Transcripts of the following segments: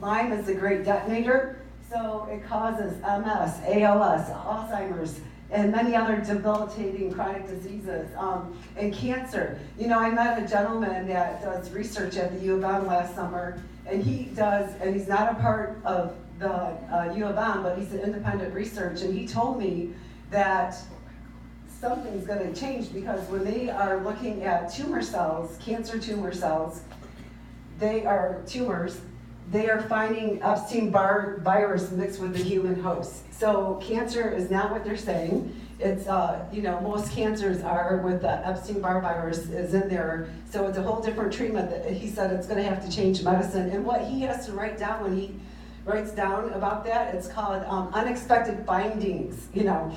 Lyme is the great detonator, so it causes MS, ALS, Alzheimer's, and many other debilitating chronic diseases, and cancer. You know, I met a gentleman that does research at the U of M last summer, and he's not a part of the U of M, but he's an independent research, and he told me that something's going to change because when they are looking at tumor cells, cancer tumor cells, they are tumors, they are finding Epstein-Barr virus mixed with the human host. So cancer is not what they're saying. It's, most cancers are with the Epstein-Barr virus is in there. So it's a whole different treatment that he said it's going to have to change medicine. And what he has to write down when he writes down about that, it's called unexpected findings, yeah,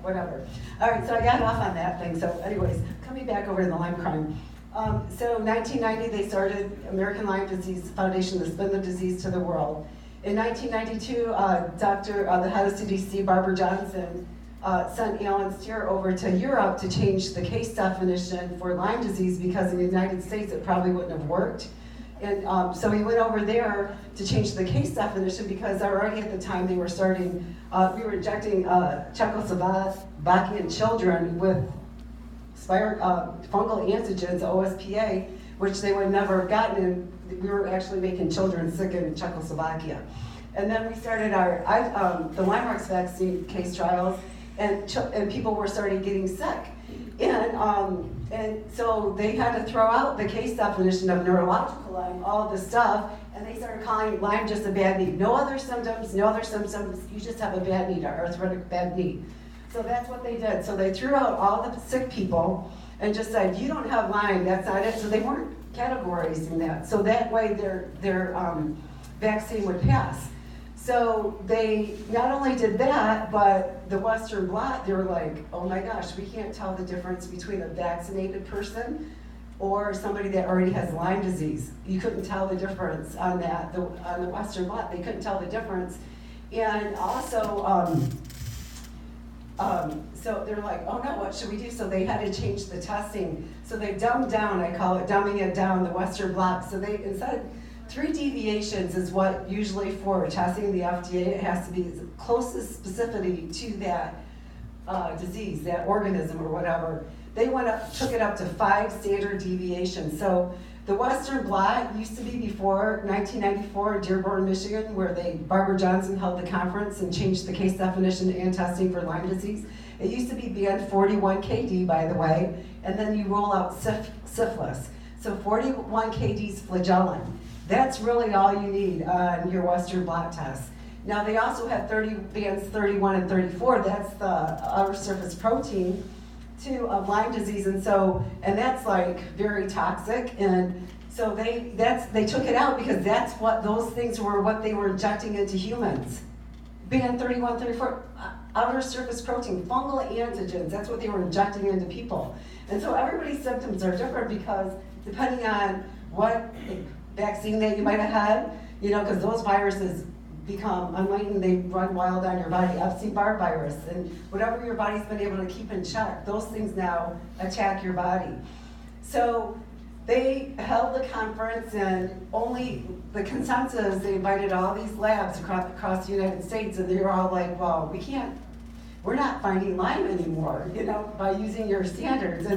whatever. All right, so I got off on that thing. So anyways, coming back over to the Lyme crime. So 1990, they started American Lyme Disease Foundation to spin the disease to the world. In 1992, the head of CDC, Barbara Johnson, sent Alan Steer over to Europe to change the case definition for Lyme disease because in the United States it probably wouldn't have worked. And so he went over there to change the case definition because already at the time they were starting, we were injecting Czechoslovakian children with fungal antigens, OspA, which they would never have gotten, and we were actually making children sick in Czechoslovakia. And then we started the Lyme-Rx vaccine case trials, and people were starting getting sick. And so they had to throw out the case definition of neurological Lyme, all this stuff, and they started calling Lyme just a bad knee. No other symptoms, you just have a bad knee, or arthritic bad knee. So that's what they did. So they threw out all the sick people and just said, you don't have Lyme, that's not it. So they weren't categorizing that. So that way their vaccine would pass. So they not only did that, but the Western blot, they were like, oh my gosh, we can't tell the difference between a vaccinated person or somebody that already has Lyme disease. You couldn't tell the difference on that, on the Western blot. They couldn't tell the difference. And also, so they're like, oh no, what should we do? So they had to change the testing. So they dumbed down, I call it dumbing it down, the Western blot. So they, instead, 3 deviations is what usually for testing the FDA, it has to be the closest specificity to that disease, that organism or whatever. They took it up to 5 standard deviations. So the Western blot used to be before 1994 in Dearborn, Michigan, where Barbara Johnson held the conference and changed the case definition and testing for Lyme disease. It used to be banned 41 KD, by the way, and then you roll out syphilis. So 41 KD is flagellin. That's really all you need on your Western blot test. Now they also have bands 31 and 34. That's the outer surface protein of Lyme disease, and that's like very toxic. And so they took it out because that's what those things were, what they were injecting into humans. Band 31, 34, outer surface protein, fungal antigens. That's what they were injecting into people. And so everybody's symptoms are different because depending on what vaccine that you might have had, because those viruses become unlatent, they run wild on your body, Epstein-Barr virus, and whatever your body's been able to keep in check, those things now attack your body. So they held the conference, and only the consensus, they invited all these labs across the United States, and they were all like, well, we're not finding Lyme anymore, by using your standards.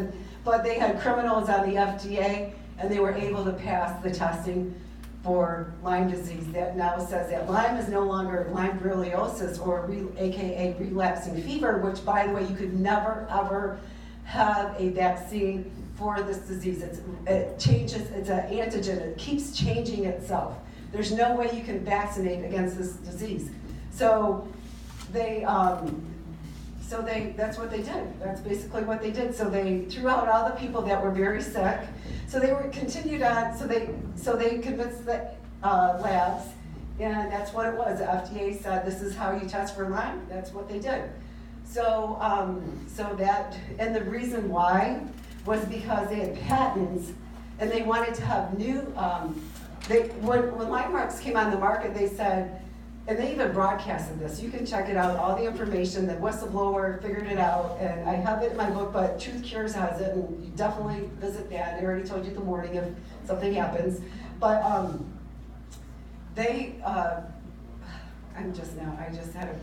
But they had criminals on the FDA, and they were able to pass the testing for Lyme disease that now says that Lyme is no longer Lyme borreliosis, or AKA relapsing fever, which, by the way, you could never ever have a vaccine for this disease. It changes, it's an antigen, it keeps changing itself. There's no way you can vaccinate against this disease. So that's what they did. That's basically what they did. So they threw out all the people that were very sick. So they were continued on. So they convinced the labs, and that's what it was. The FDA said this is how you test for Lyme. That's what they did. So and the reason why was because they had patents, and they wanted to have new. When Lyme-Rx came on the market, they said. And they even broadcasted this. You can check it out, all the information. The whistleblower figured it out, and I have it in my book, but Truth Cures has it, and you definitely visit that. I already told you the morning if something happens. But they, I just had a